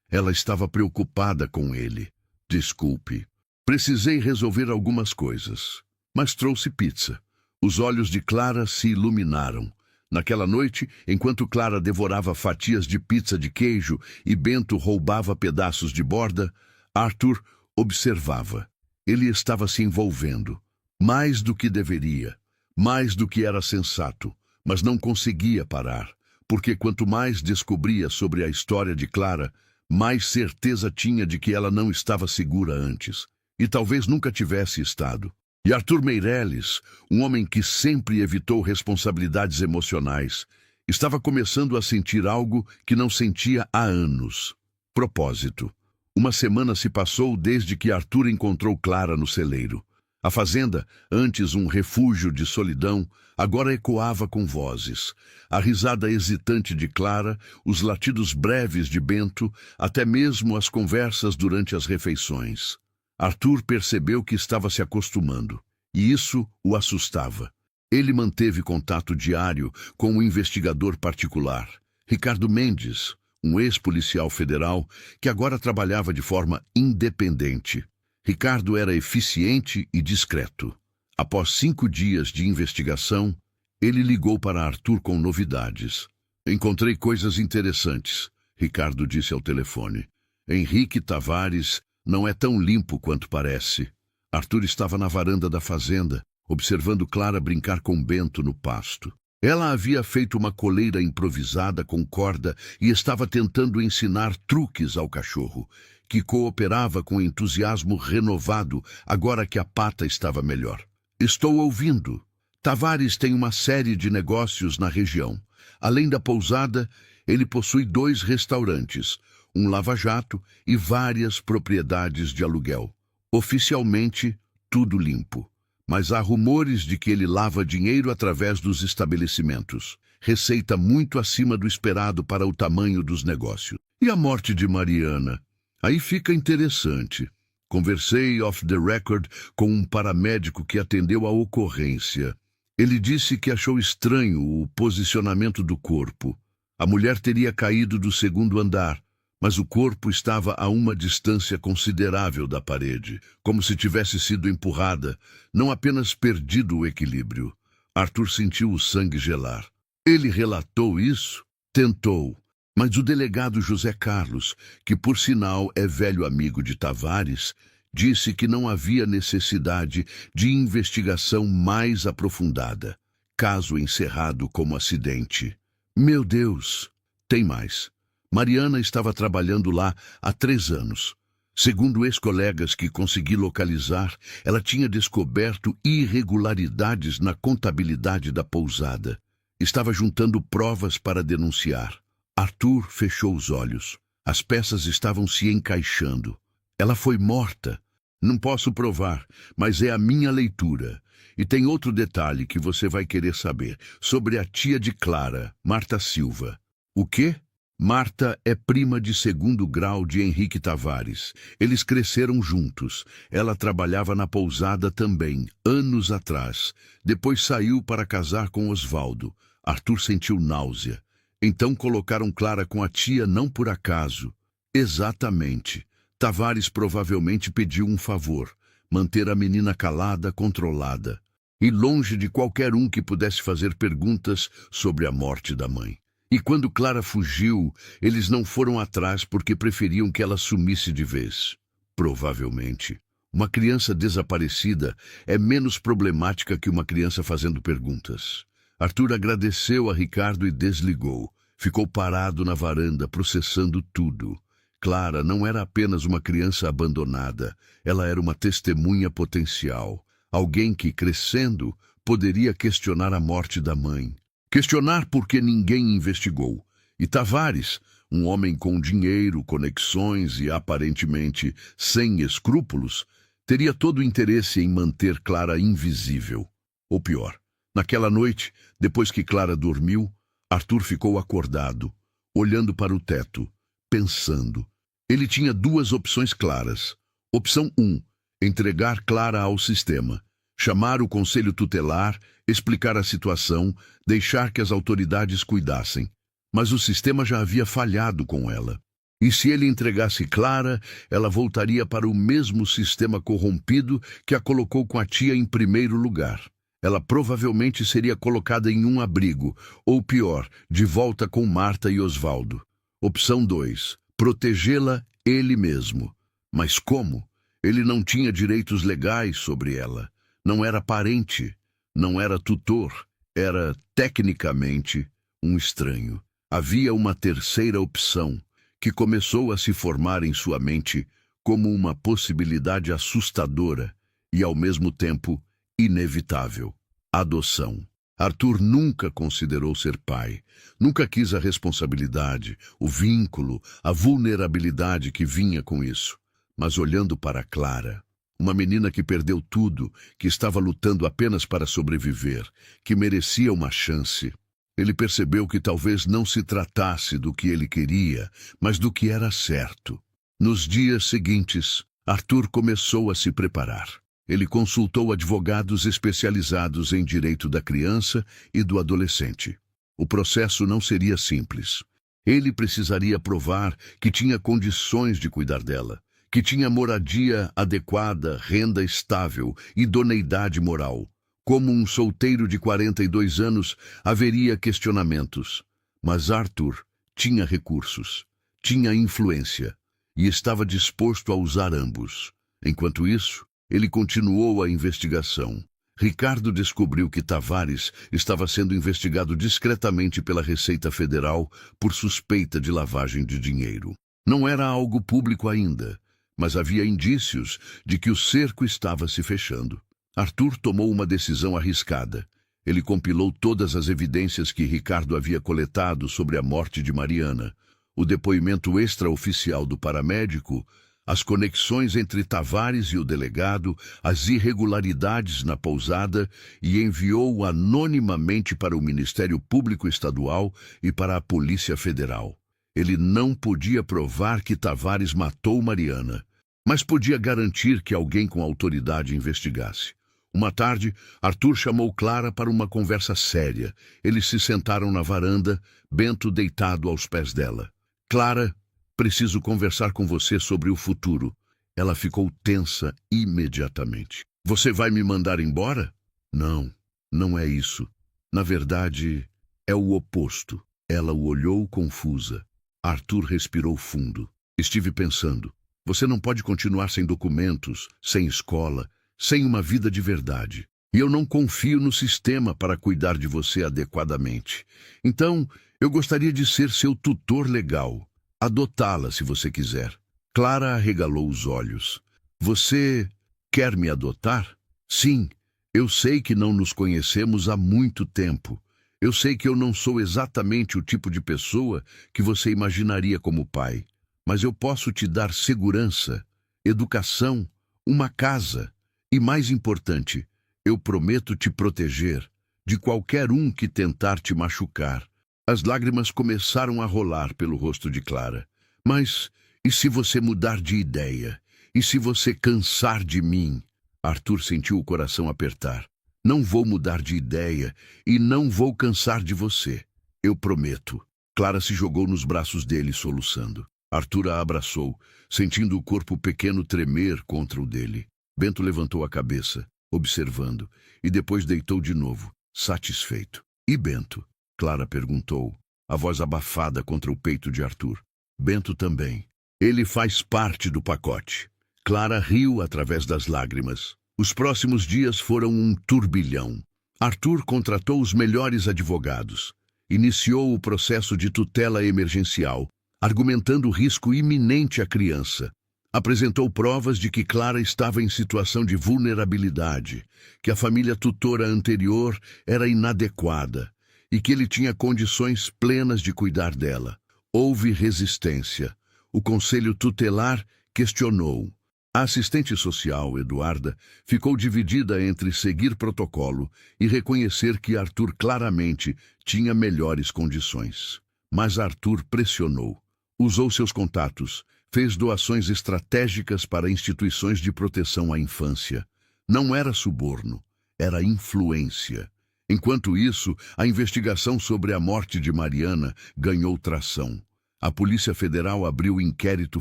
Ela estava preocupada com ele. Desculpe. Precisei resolver algumas coisas. Mas trouxe pizza. Os olhos de Clara se iluminaram. Naquela noite, enquanto Clara devorava fatias de pizza de queijo e Bento roubava pedaços de borda, Arthur observava. Ele estava se envolvendo. Mais do que deveria. Mais do que era sensato. Mas não conseguia parar. Porque quanto mais descobria sobre a história de Clara, mais certeza tinha de que ela não estava segura antes. E talvez nunca tivesse estado. E Arthur Meirelles, um homem que sempre evitou responsabilidades emocionais, estava começando a sentir algo que não sentia há anos. Propósito. Uma semana se passou desde que Arthur encontrou Clara no celeiro. A fazenda, antes um refúgio de solidão, agora ecoava com vozes. A risada hesitante de Clara, os latidos breves de Bento, até mesmo as conversas durante as refeições. Arthur percebeu que estava se acostumando, e isso o assustava. Ele manteve contato diário com o investigador particular, Ricardo Mendes, um ex-policial federal que agora trabalhava de forma independente. Ricardo era eficiente e discreto. Após 5 dias de investigação, ele ligou para Arthur com novidades. Encontrei coisas interessantes, Ricardo disse ao telefone. Henrique Tavares não é tão limpo quanto parece. Arthur estava na varanda da fazenda, observando Clara brincar com Bento no pasto. Ela havia feito uma coleira improvisada com corda e estava tentando ensinar truques ao cachorro, que cooperava com entusiasmo renovado agora que a pata estava melhor. Estou ouvindo. Tavares tem uma série de negócios na região. Além da pousada, ele possui 2 restaurantes, um lava-jato e várias propriedades de aluguel. Oficialmente, tudo limpo. Mas há rumores de que ele lava dinheiro através dos estabelecimentos. Receita muito acima do esperado para o tamanho dos negócios. E a morte de Mariana? Aí fica interessante. Conversei off the record com um paramédico que atendeu a ocorrência. Ele disse que achou estranho o posicionamento do corpo. A mulher teria caído do 2º andar, mas o corpo estava a uma distância considerável da parede, como se tivesse sido empurrada, não apenas perdido o equilíbrio. Arthur sentiu o sangue gelar. Ele relatou isso? Tentou. Mas o delegado José Carlos, que por sinal é velho amigo de Tavares, disse que não havia necessidade de investigação mais aprofundada. Caso encerrado como acidente. Meu Deus! Tem mais. Mariana estava trabalhando lá há 3 anos. Segundo ex-colegas que consegui localizar, ela tinha descoberto irregularidades na contabilidade da pousada. Estava juntando provas para denunciar. Arthur fechou os olhos. As peças estavam se encaixando. Ela foi morta. Não posso provar, mas é a minha leitura. E tem outro detalhe que você vai querer saber, sobre a tia de Clara, Marta Silva. O quê? Marta é prima de 2º grau de Henrique Tavares. Eles cresceram juntos. Ela trabalhava na pousada também, anos atrás. Depois saiu para casar com Osvaldo. Arthur sentiu náusea. Então colocaram Clara com a tia não por acaso. Exatamente. Tavares provavelmente pediu um favor. Manter a menina calada, controlada. E longe de qualquer um que pudesse fazer perguntas sobre a morte da mãe. E quando Clara fugiu, eles não foram atrás porque preferiam que ela sumisse de vez. Provavelmente. Uma criança desaparecida é menos problemática que uma criança fazendo perguntas. Arthur agradeceu a Ricardo e desligou. Ficou parado na varanda, processando tudo. Clara não era apenas uma criança abandonada. Ela era uma testemunha potencial. Alguém que, crescendo, poderia questionar a morte da mãe. Questionar porque ninguém investigou. E Tavares, um homem com dinheiro, conexões e aparentemente sem escrúpulos, teria todo o interesse em manter Clara invisível. Ou pior, naquela noite, depois que Clara dormiu, Arthur ficou acordado, olhando para o teto, pensando. Ele tinha 2 opções claras. Opção 1, entregar Clara ao sistema. chamar o conselho tutelar, explicar a situação, deixar que as autoridades cuidassem. Mas o sistema já havia falhado com ela. E se ele entregasse Clara, ela voltaria para o mesmo sistema corrompido que a colocou com a tia em primeiro lugar. Ela provavelmente seria colocada em um abrigo, ou pior, de volta com Marta e Osvaldo. Opção 2. Protegê-la ele mesmo. Mas como? Ele não tinha direitos legais sobre ela. Não era parente, não era tutor, era, tecnicamente, um estranho. Havia uma terceira opção, que começou a se formar em sua mente como uma possibilidade assustadora e, ao mesmo tempo, inevitável. Adoção. Arthur nunca considerou ser pai, nunca quis a responsabilidade, o vínculo, a vulnerabilidade que vinha com isso. Mas olhando para Clara, uma menina que perdeu tudo, que estava lutando apenas para sobreviver, que merecia uma chance, ele percebeu que talvez não se tratasse do que ele queria, mas do que era certo. Nos dias seguintes, Arthur começou a se preparar. Ele consultou advogados especializados em direito da criança e do adolescente. O processo não seria simples. Ele precisaria provar que tinha condições de cuidar dela, que tinha moradia adequada, renda estável, idoneidade moral. Como um solteiro de 42 anos, haveria questionamentos. Mas Arthur tinha recursos, tinha influência e estava disposto a usar ambos. Enquanto isso, ele continuou a investigação. Ricardo descobriu que Tavares estava sendo investigado discretamente pela Receita Federal por suspeita de lavagem de dinheiro. Não era algo público ainda, mas havia indícios de que o cerco estava se fechando. Arthur tomou uma decisão arriscada. Ele compilou todas as evidências que Ricardo havia coletado sobre a morte de Mariana, o depoimento extraoficial do paramédico, as conexões entre Tavares e o delegado, as irregularidades na pousada e enviou anonimamente para o Ministério Público Estadual e para a Polícia Federal. Ele não podia provar que Tavares matou Mariana, mas podia garantir que alguém com autoridade investigasse. Uma tarde, Arthur chamou Clara para uma conversa séria. Eles se sentaram na varanda, Bento deitado aos pés dela. Clara, preciso conversar com você sobre o futuro. Ela ficou tensa imediatamente. Você vai me mandar embora? Não, não é isso. Na verdade, é o oposto. Ela o olhou confusa. Arthur respirou fundo. Estive pensando. Você não pode continuar sem documentos, sem escola, sem uma vida de verdade. E eu não confio no sistema para cuidar de você adequadamente. Então, eu gostaria de ser seu tutor legal. Adotá-la, se você quiser. Clara arregalou os olhos. Você quer me adotar? Sim, eu sei que não nos conhecemos há muito tempo. Eu sei que eu não sou exatamente o tipo de pessoa que você imaginaria como pai. Mas eu posso te dar segurança, educação, uma casa. E mais importante, eu prometo te proteger de qualquer um que tentar te machucar. As lágrimas começaram a rolar pelo rosto de Clara. Mas, e se você mudar de ideia? E se você cansar de mim? Arthur sentiu o coração apertar. Não vou mudar de ideia e não vou cansar de você. Eu prometo. Clara se jogou nos braços dele, soluçando. Arthur a abraçou, sentindo o corpo pequeno tremer contra o dele. Bento levantou a cabeça, observando, e depois deitou de novo, satisfeito. E Bento? Clara perguntou, a voz abafada contra o peito de Arthur. Bento também. Ele faz parte do pacote. Clara riu através das lágrimas. Os próximos dias foram um turbilhão. Arthur contratou os melhores advogados. Iniciou o processo de tutela emergencial, argumentando o risco iminente à criança. Apresentou provas de que Clara estava em situação de vulnerabilidade, que a família tutora anterior era inadequada e que ele tinha condições plenas de cuidar dela. Houve resistência. O conselho tutelar questionou. A assistente social, Eduarda, ficou dividida entre seguir protocolo e reconhecer que Arthur claramente tinha melhores condições. Mas Arthur pressionou. Usou seus contatos. Fez doações estratégicas para instituições de proteção à infância. Não era suborno, era influência. Enquanto isso, a investigação sobre a morte de Mariana ganhou tração. A Polícia Federal abriu inquérito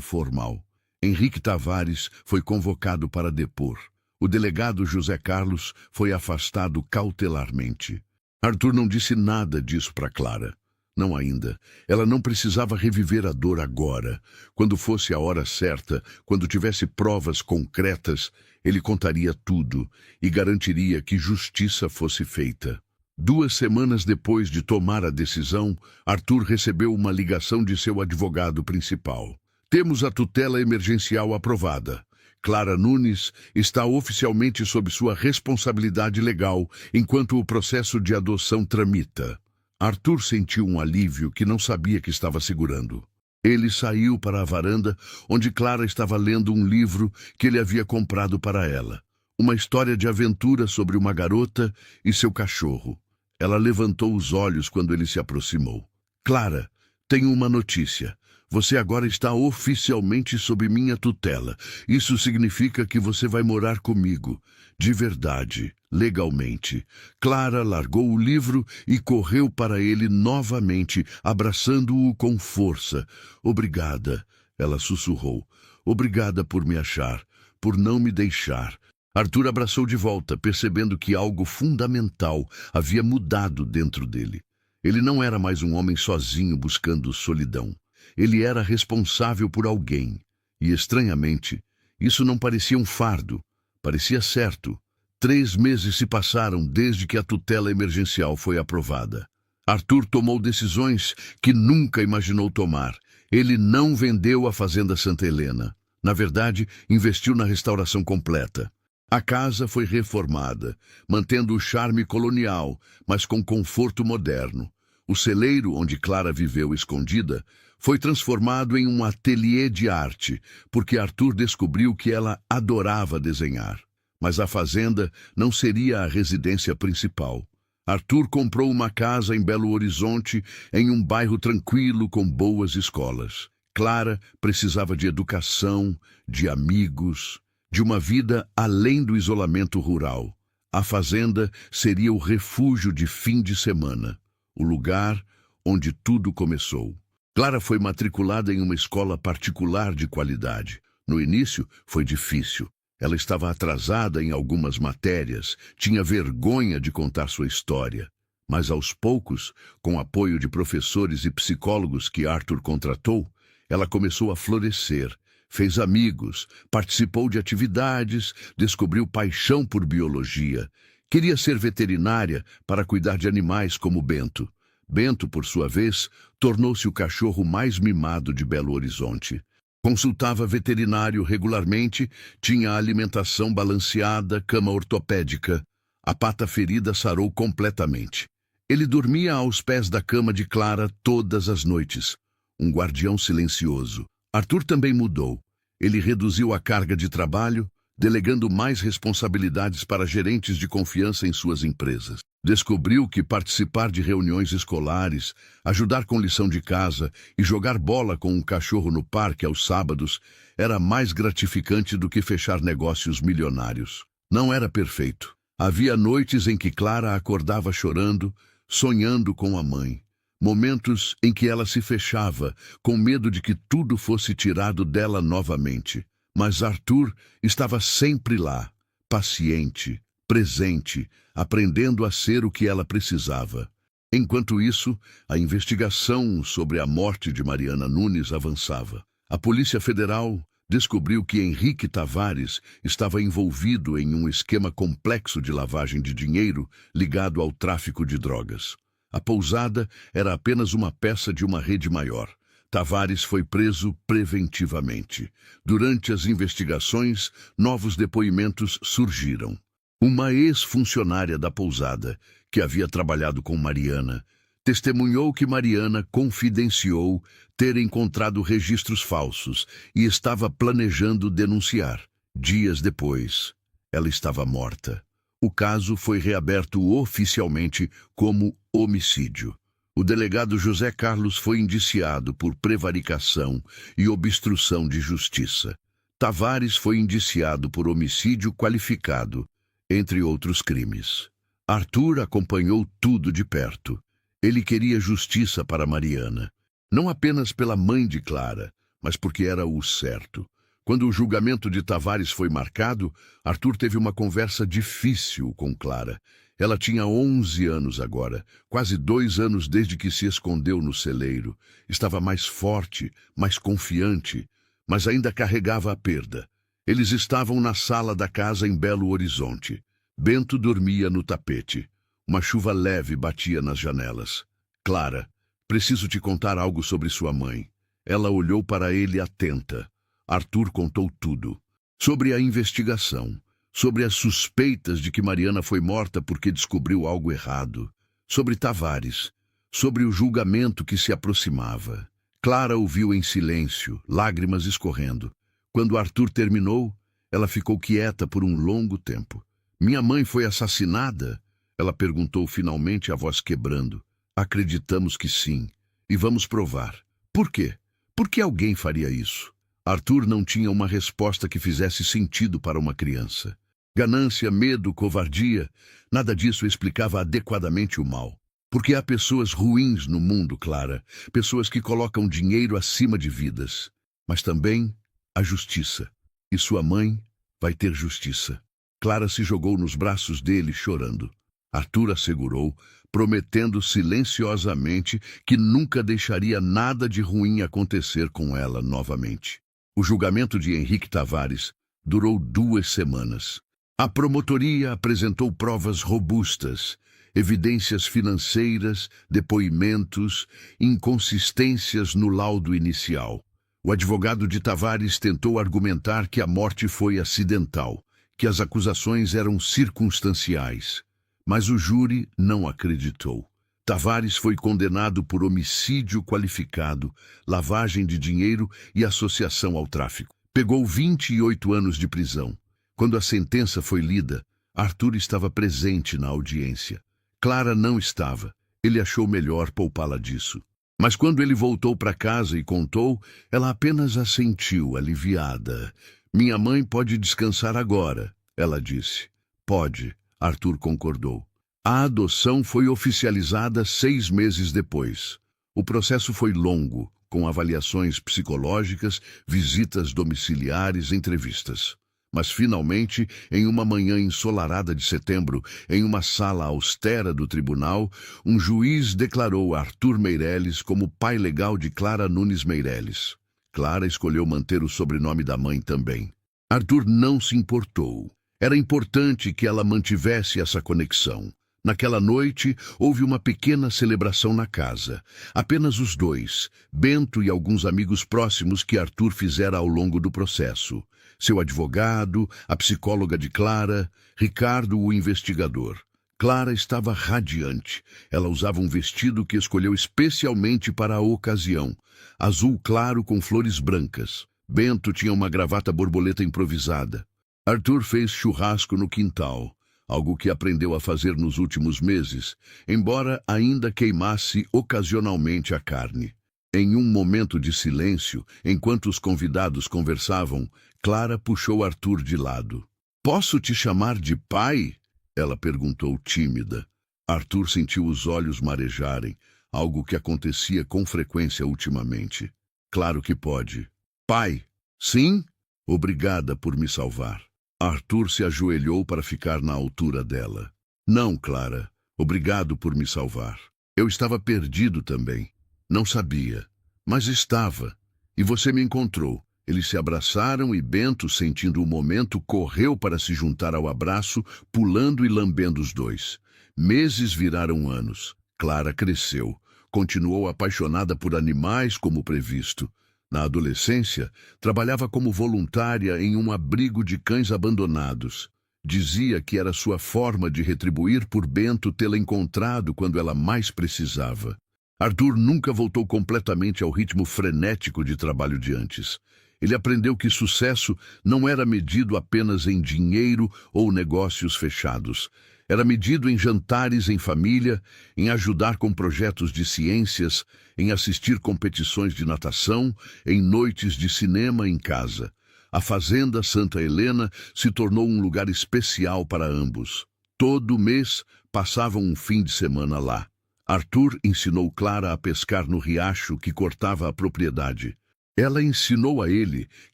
formal. Henrique Tavares foi convocado para depor. O delegado José Carlos foi afastado cautelarmente. Arthur não disse nada disso para Clara. Não ainda. Ela não precisava reviver a dor agora. Quando fosse a hora certa, quando tivesse provas concretas, ele contaria tudo e garantiria que justiça fosse feita. 2 semanas depois de tomar a decisão, Arthur recebeu uma ligação de seu advogado principal. Temos a tutela emergencial aprovada. Clara Nunes está oficialmente sob sua responsabilidade legal enquanto o processo de adoção tramita. Arthur sentiu um alívio que não sabia que estava segurando. Ele saiu para a varanda, onde Clara estava lendo um livro que ele havia comprado para ela. Uma história de aventura sobre uma garota e seu cachorro. Ela levantou os olhos quando ele se aproximou. Clara, tenho uma notícia. Você agora está oficialmente sob minha tutela. Isso significa que você vai morar comigo. De verdade, legalmente. Clara largou o livro e correu para ele novamente, abraçando-o com força. Obrigada, ela sussurrou. Obrigada por me achar, por não me deixar. Arthur abraçou de volta, percebendo que algo fundamental havia mudado dentro dele. Ele não era mais um homem sozinho buscando solidão. Ele era responsável por alguém. E, estranhamente, isso não parecia um fardo. Parecia certo. 3 meses se passaram desde que a tutela emergencial foi aprovada. Arthur tomou decisões que nunca imaginou tomar. Ele não vendeu a Fazenda Santa Helena. Na verdade, investiu na restauração completa. A casa foi reformada, mantendo o charme colonial, mas com conforto moderno. O celeiro, onde Clara viveu escondida, foi transformado em um ateliê de arte, porque Arthur descobriu que ela adorava desenhar. Mas a fazenda não seria a residência principal. Arthur comprou uma casa em Belo Horizonte, em um bairro tranquilo com boas escolas. Clara precisava de educação, de amigos, de uma vida além do isolamento rural. A fazenda seria o refúgio de fim de semana, o lugar onde tudo começou. Clara foi matriculada em uma escola particular de qualidade. No início, foi difícil. Ela estava atrasada em algumas matérias, tinha vergonha de contar sua história. Mas aos poucos, com o apoio de professores e psicólogos que Arthur contratou, ela começou a florescer. Fez amigos, participou de atividades, descobriu paixão por biologia. Queria ser veterinária para cuidar de animais como Bento. Bento, por sua vez, tornou-se o cachorro mais mimado de Belo Horizonte. Consultava veterinário regularmente, tinha alimentação balanceada, cama ortopédica. A pata ferida sarou completamente. Ele dormia aos pés da cama de Clara todas as noites. Um guardião silencioso. Arthur também mudou. Ele reduziu a carga de trabalho, delegando mais responsabilidades para gerentes de confiança em suas empresas. Descobriu que participar de reuniões escolares, ajudar com lição de casa e jogar bola com um cachorro no parque aos sábados era mais gratificante do que fechar negócios milionários. Não era perfeito. Havia noites em que Clara acordava chorando, sonhando com a mãe. Momentos em que ela se fechava, com medo de que tudo fosse tirado dela novamente. Mas Arthur estava sempre lá, paciente, presente, aprendendo a ser o que ela precisava. Enquanto isso, a investigação sobre a morte de Mariana Nunes avançava. A Polícia Federal descobriu que Henrique Tavares estava envolvido em um esquema complexo de lavagem de dinheiro ligado ao tráfico de drogas. A pousada era apenas uma peça de uma rede maior. Tavares foi preso preventivamente. Durante as investigações, novos depoimentos surgiram. Uma ex-funcionária da pousada, que havia trabalhado com Mariana, testemunhou que Mariana confidenciou ter encontrado registros falsos e estava planejando denunciar. Dias depois, ela estava morta. O caso foi reaberto oficialmente como homicídio. O delegado José Carlos foi indiciado por prevaricação e obstrução de justiça. Tavares foi indiciado por homicídio qualificado entre outros crimes. Arthur acompanhou tudo de perto. Ele queria justiça para Mariana, não apenas pela mãe de Clara, mas porque era o certo. Quando o julgamento de Tavares foi marcado, Arthur teve uma conversa difícil com Clara. Ela tinha 11 anos agora, quase 2 anos desde que se escondeu no celeiro. Estava mais forte, mais confiante, mas ainda carregava a perda. Eles estavam na sala da casa em Belo Horizonte. Bento dormia no tapete. Uma chuva leve batia nas janelas. Clara, preciso te contar algo sobre sua mãe. Ela olhou para ele atenta. Arthur contou tudo. Sobre a investigação, sobre as suspeitas de que Mariana foi morta porque descobriu algo errado, sobre Tavares, sobre o julgamento que se aproximava. Clara ouviu em silêncio, lágrimas escorrendo. Quando Arthur terminou, ela ficou quieta por um longo tempo. Minha mãe foi assassinada? Ela perguntou finalmente, a voz quebrando. Acreditamos que sim, e vamos provar. Por quê? Por que alguém faria isso? Arthur não tinha uma resposta que fizesse sentido para uma criança. Ganância, medo, covardia, nada disso explicava adequadamente o mal. Porque há pessoas ruins no mundo, Clara, pessoas que colocam dinheiro acima de vidas. Mas também a justiça. E sua mãe vai ter justiça. Clara se jogou nos braços dele, chorando. Arthur assegurou, prometendo silenciosamente que nunca deixaria nada de ruim acontecer com ela novamente. O julgamento de Henrique Tavares durou 2 semanas. A promotoria apresentou provas robustas, evidências financeiras, depoimentos, inconsistências no laudo inicial. O advogado de Tavares tentou argumentar que a morte foi acidental, que as acusações eram circunstanciais. Mas o júri não acreditou. Tavares foi condenado por homicídio qualificado, lavagem de dinheiro e associação ao tráfico. Pegou 28 anos de prisão. Quando a sentença foi lida, Arthur estava presente na audiência. Clara não estava. Ele achou melhor poupá-la disso. Mas quando ele voltou para casa e contou, ela apenas assentiu, aliviada. Minha mãe pode descansar agora, ela disse. Pode, Arthur concordou. A adoção foi oficializada 6 meses depois. O processo foi longo, com avaliações psicológicas, visitas domiciliares, entrevistas. Mas finalmente, em uma manhã ensolarada de setembro, em uma sala austera do tribunal, um juiz declarou Arthur Meirelles como pai legal de Clara Nunes Meirelles. Clara escolheu manter o sobrenome da mãe também. Arthur não se importou. Era importante que ela mantivesse essa conexão. Naquela noite, houve uma pequena celebração na casa. Apenas os dois, Bento e alguns amigos próximos que Arthur fizera ao longo do processo. Seu advogado, a psicóloga de Clara, Ricardo, o investigador. Clara estava radiante. Ela usava um vestido que escolheu especialmente para a ocasião, azul claro com flores brancas. Bento tinha uma gravata borboleta improvisada. Arthur fez churrasco no quintal, algo que aprendeu a fazer nos últimos meses, embora ainda queimasse ocasionalmente a carne. Em um momento de silêncio, enquanto os convidados conversavam, Clara puxou Arthur de lado. "Posso te chamar de pai?" ela perguntou tímida. Arthur sentiu os olhos marejarem, algo que acontecia com frequência ultimamente. "Claro que pode." "Pai?" "Sim?" "Obrigada por me salvar." Arthur se ajoelhou para ficar na altura dela. "Não, Clara. Obrigado por me salvar. Eu estava perdido também. Não sabia. Mas estava. E você me encontrou." Eles se abraçaram e Bento, sentindo o momento, correu para se juntar ao abraço, pulando e lambendo os dois. Meses viraram anos. Clara cresceu. Continuou apaixonada por animais como previsto. Na adolescência, trabalhava como voluntária em um abrigo de cães abandonados. Dizia que era sua forma de retribuir por Bento tê-la encontrado quando ela mais precisava. Arthur nunca voltou completamente ao ritmo frenético de trabalho de antes. Ele aprendeu que sucesso não era medido apenas em dinheiro ou negócios fechados. Era medido em jantares em família, em ajudar com projetos de ciências, em assistir competições de natação, em noites de cinema em casa. A fazenda Santa Helena se tornou um lugar especial para ambos. Todo mês passavam um fim de semana lá. Arthur ensinou Clara a pescar no riacho que cortava a propriedade. Ela ensinou a ele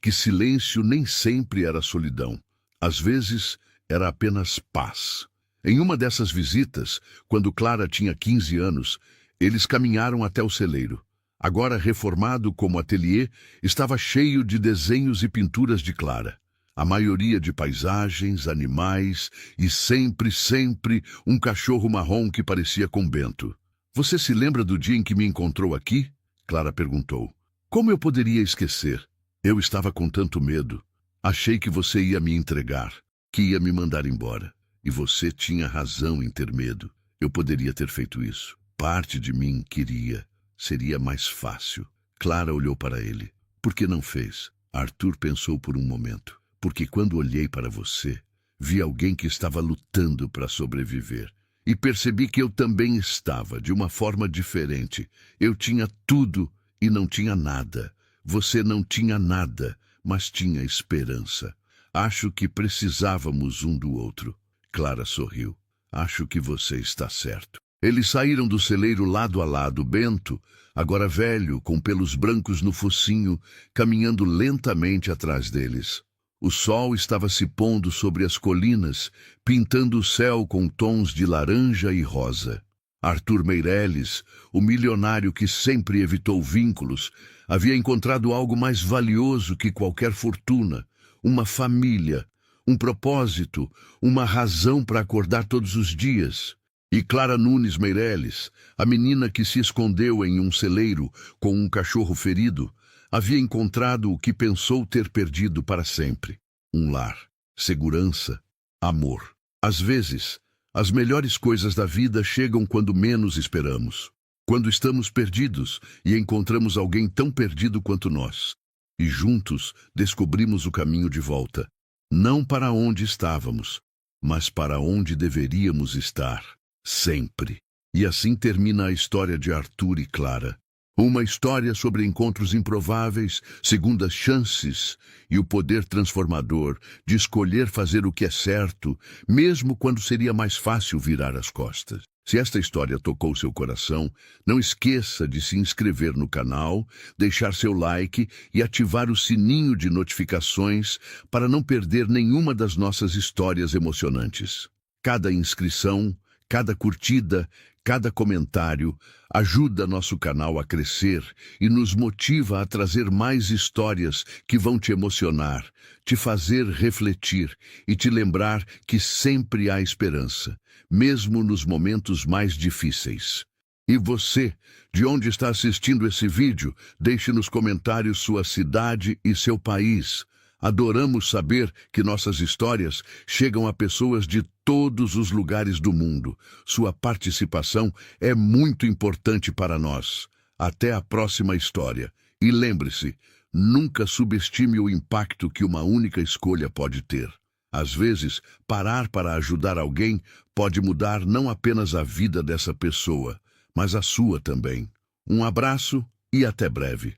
que silêncio nem sempre era solidão. Às vezes, era apenas paz. Em uma dessas visitas, quando Clara tinha 15 anos, eles caminharam até o celeiro. Agora reformado como ateliê, estava cheio de desenhos e pinturas de Clara. A maioria de paisagens, animais e sempre um cachorro marrom que parecia com Bento. "Você se lembra do dia em que me encontrou aqui?" Clara perguntou. "Como eu poderia esquecer? Eu estava com tanto medo. Achei que você ia me entregar, que ia me mandar embora. E você tinha razão em ter medo. Eu poderia ter feito isso. Parte de mim queria. Seria mais fácil." Clara olhou para ele. "Por que não fez?" Arthur pensou por um momento. "Porque quando olhei para você, vi alguém que estava lutando para sobreviver. E percebi que eu também estava, de uma forma diferente. Eu tinha tudo e não tinha nada. Você não tinha nada, mas tinha esperança. Acho que precisávamos um do outro." Clara sorriu. "Acho que você está certo." Eles saíram do celeiro lado a lado, Bento, agora velho, com pelos brancos no focinho, caminhando lentamente atrás deles. O sol estava se pondo sobre as colinas, pintando o céu com tons de laranja e rosa. Arthur Meireles, o milionário que sempre evitou vínculos, havia encontrado algo mais valioso que qualquer fortuna: uma família, um propósito, uma razão para acordar todos os dias. E Clara Nunes Meireles, a menina que se escondeu em um celeiro com um cachorro ferido, havia encontrado o que pensou ter perdido para sempre: um lar, segurança, amor. Às vezes, as melhores coisas da vida chegam quando menos esperamos. Quando estamos perdidos e encontramos alguém tão perdido quanto nós. E juntos descobrimos o caminho de volta. Não para onde estávamos, mas para onde deveríamos estar. Sempre. E assim termina a história de Arthur e Clara. Uma história sobre encontros improváveis, segundas chances e o poder transformador de escolher fazer o que é certo, mesmo quando seria mais fácil virar as costas. Se esta história tocou seu coração, não esqueça de se inscrever no canal, deixar seu like e ativar o sininho de notificações para não perder nenhuma das nossas histórias emocionantes. Cada inscrição, cada curtida, cada comentário ajuda nosso canal a crescer e nos motiva a trazer mais histórias que vão te emocionar, te fazer refletir e te lembrar que sempre há esperança, mesmo nos momentos mais difíceis. E você, de onde está assistindo esse vídeo, deixe nos comentários sua cidade e seu país. Adoramos saber que nossas histórias chegam a pessoas de todos os lugares do mundo. Sua participação é muito importante para nós. Até a próxima história. E lembre-se, nunca subestime o impacto que uma única escolha pode ter. Às vezes, parar para ajudar alguém pode mudar não apenas a vida dessa pessoa, mas a sua também. Um abraço e até breve.